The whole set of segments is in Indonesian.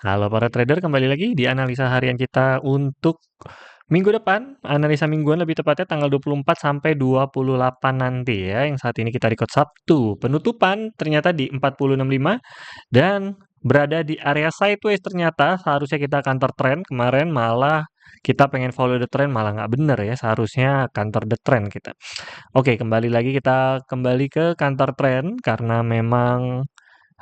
Halo para trader, kembali lagi di analisa harian kita untuk minggu depan. Analisa mingguan lebih tepatnya tanggal 24 sampai 28 nanti ya. Yang saat ini kita record Sabtu. Penutupan ternyata di 40.65 dan berada di area sideways ternyata. Seharusnya kita counter trend. Kemarin malah kita pengen follow the trend, malah nggak bener ya. Seharusnya counter the trend kita. Oke, kembali lagi kita kembali ke counter trend karena memang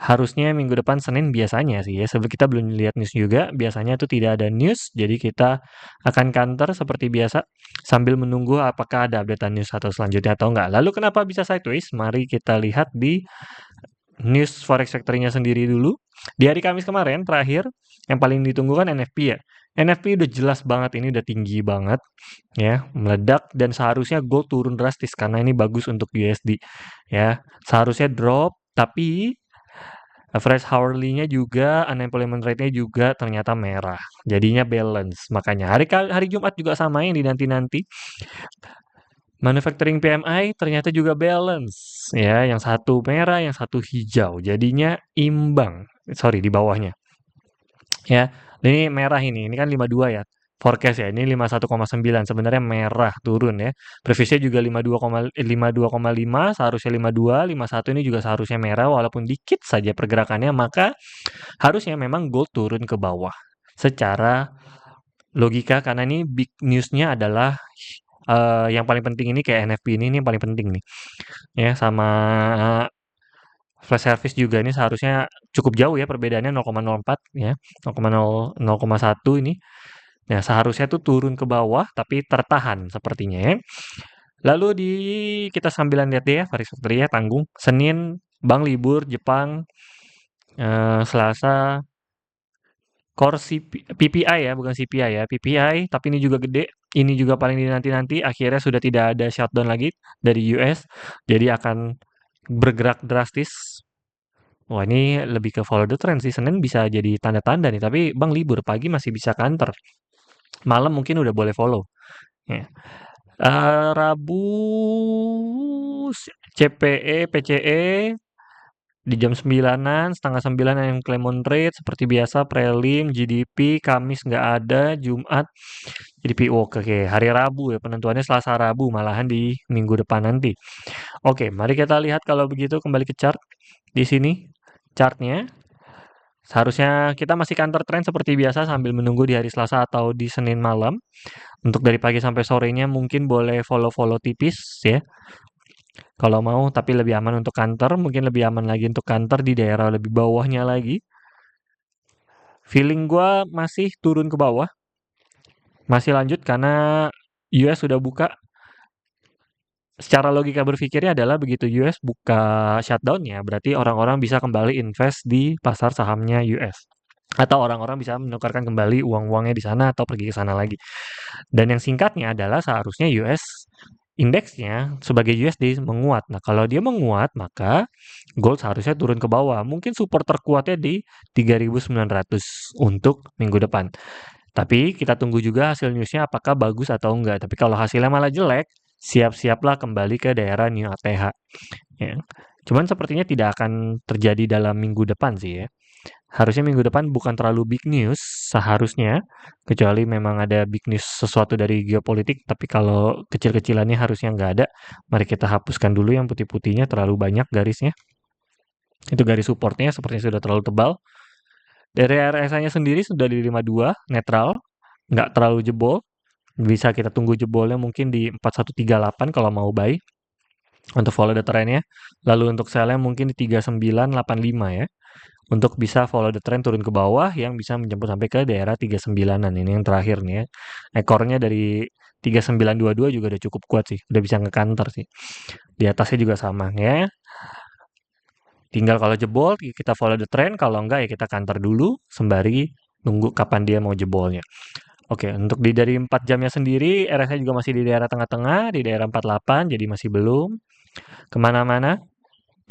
harusnya minggu depan Senin biasanya sih ya, kita belum lihat news juga, biasanya tuh tidak ada news, jadi kita akan counter seperti biasa sambil menunggu apakah ada update news atau selanjutnya atau enggak. Lalu kenapa bisa sideways? Mari kita lihat di news forex factory-nya sendiri dulu. Di hari Kamis kemarin terakhir yang paling ditunggu kan NFP ya. NFP udah jelas banget, ini udah tinggi banget ya, meledak, dan seharusnya gold turun drastis karena ini bagus untuk USD ya. Seharusnya drop, tapi average hourly-nya juga, unemployment rate-nya juga ternyata merah. Jadinya balance. Makanya hari Jumat juga sama yang dinanti-nanti. Manufacturing PMI ternyata juga balance. Ya, yang satu merah, yang satu hijau. Jadinya imbang. Sorry, di bawahnya. Ya, ini merah ini kan 52 ya. Forecast ya, ini 51,9. Sebenarnya merah turun ya. Previously juga 52,5, seharusnya 52, 51 ini juga seharusnya merah walaupun dikit saja pergerakannya, maka harusnya memang gold turun ke bawah secara logika karena ini big news-nya adalah yang paling penting ini kayak NFP ini yang paling penting nih ya, sama flash service juga ini seharusnya cukup jauh ya perbedaannya 0,04 ya, 0,1 ini. Nah, seharusnya tuh turun ke bawah tapi tertahan sepertinya ya. Lalu kita sambilan lihat deh ya Faris Factory ya, tanggung. Senin bank libur Jepang, Selasa core PPI ya, bukan CPI ya, PPI, tapi ini juga gede. Ini juga paling dinanti-nanti, akhirnya sudah tidak ada shutdown lagi dari US, jadi akan bergerak drastis. Wah, ini lebih ke follow the trend sih. Senin bisa jadi tanda-tanda nih, tapi bang libur, pagi masih bisa counter. Malam mungkin udah boleh follow. Ya. Rabu, CPE, PCE, di jam 9-an, setengah 9 yang Clement Rate, seperti biasa, prelim, GDP, Kamis nggak ada, Jumat, GDP oke, hari Rabu ya, penentuannya Selasa Rabu, malahan di minggu depan nanti. Oke, mari kita lihat kalau begitu kembali ke chart. Di sini, chartnya, seharusnya kita masih counter trend seperti biasa sambil menunggu di hari Selasa atau di Senin malam. Untuk dari pagi sampai sorenya mungkin boleh follow-follow tipis ya, kalau mau, tapi lebih aman untuk counter, mungkin lebih aman lagi untuk counter di daerah lebih bawahnya lagi. Feeling gua masih turun ke bawah, masih lanjut karena US sudah buka. Secara logika berpikirnya adalah begitu US buka shutdown-nya, berarti orang-orang bisa kembali invest di pasar sahamnya US. Atau orang-orang bisa menukarkan kembali uang-uangnya di sana atau pergi ke sana lagi. Dan yang singkatnya adalah seharusnya US indeksnya sebagai USD menguat. Nah, kalau dia menguat, maka gold seharusnya turun ke bawah. Mungkin support terkuatnya di 3.900 untuk minggu depan. Tapi kita tunggu juga hasil newsnya apakah bagus atau enggak. Tapi kalau hasilnya malah jelek, siap-siaplah kembali ke daerah New ATH. Ya. Cuman sepertinya tidak akan terjadi dalam minggu depan sih ya. Harusnya minggu depan bukan terlalu big news, seharusnya. Kecuali memang ada big news sesuatu dari geopolitik, tapi kalau kecil-kecilannya harusnya nggak ada. Mari kita hapuskan dulu yang putih-putihnya, terlalu banyak garisnya. Itu garis supportnya sepertinya sudah terlalu tebal. Dari RSI-nya sendiri sudah di 52, netral, nggak terlalu jebol. Bisa kita tunggu jebolnya mungkin di 4138 kalau mau buy untuk follow the trend-nya. Lalu untuk sell-nya mungkin di 3985 ya. Untuk bisa follow the trend turun ke bawah yang bisa menjemput sampai ke daerah 39-an. Ini yang terakhir nih ya. Ekornya dari 3922 juga udah cukup kuat sih. Udah bisa ngekanter sih. Di atasnya juga sama ya. Tinggal kalau jebol kita follow the trend, kalau enggak ya kita counter dulu sembari nunggu kapan dia mau jebolnya. Oke, untuk dari 4 jamnya sendiri, RSI juga masih di daerah tengah-tengah, di daerah 48, jadi masih belum kemana-mana.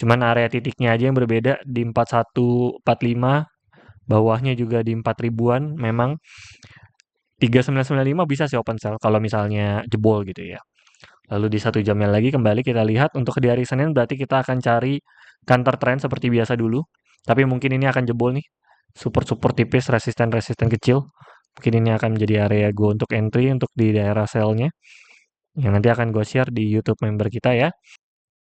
Cuman area titiknya aja yang berbeda di 4145, bawahnya juga di 4 ribuan. Memang 3995 bisa sih open sell kalau misalnya jebol gitu ya. Lalu di 1 jamnya lagi kembali kita lihat untuk di hari Senin berarti kita akan cari counter trend seperti biasa dulu. Tapi mungkin ini akan jebol nih. support-support tipis, resisten-resisten kecil. Mungkin ini akan menjadi area gue untuk entry untuk di daerah sell-nya. Yang nanti akan gue share di YouTube member kita ya.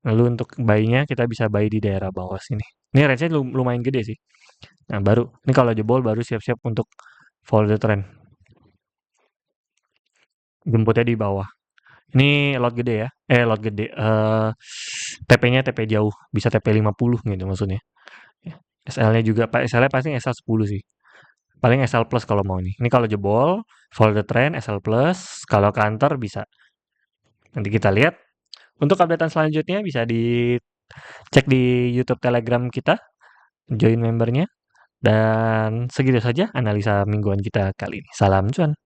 Lalu untuk buy-nya kita bisa buy di daerah bawah sini. Ini range-nya lumayan gede sih. Nah, baru ini kalau jebol baru siap-siap untuk follow the trend. Jemputnya di bawah. Ini lot gede ya. Lot gede. TP-nya TP jauh, bisa TP 50 gitu maksudnya. Ya. SL-nya juga, Pak SL-nya pasti SL 10 sih. Paling SL plus kalau mau nih. Ini kalau jebol, follow the trend SL plus, kalau counter bisa. Nanti kita lihat. Untuk updatean selanjutnya bisa dicek di YouTube Telegram kita, join membernya. Dan segitu saja analisa mingguan kita kali ini. Salam cuan.